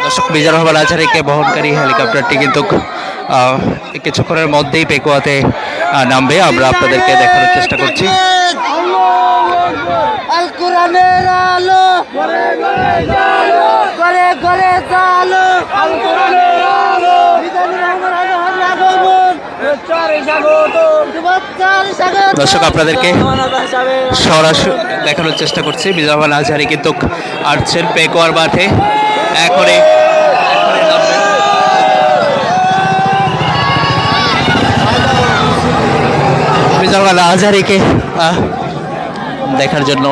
দর্শক, মিজানুর রহমান আজহারীকে বহনকারী হেলিকপ্টারটি কিন্তু কিছুক্ষণের মধ্যেই পেকুয়াতে নামবে। আমরা আপনাদেরকে দেখানোর চেষ্টা করছি। আল কোরআনের আলো ঘরে ঘরে জালো, ঘরে ঘরে জালো, আল কোরআনের আলো মিজানুর রহমান আজহারীর আগমন, চরে স্বাগত, চরে স্বাগত। দর্শক, আপনাদেরকে সরাসরি দেখানোর চেষ্টা করছি। মিজানুর রহমান আজহারী কিন্তু আসছেন পেকুয়ার মাঠে। এখনই মিজানুর রহমান আজহারীকে দেখার জন্য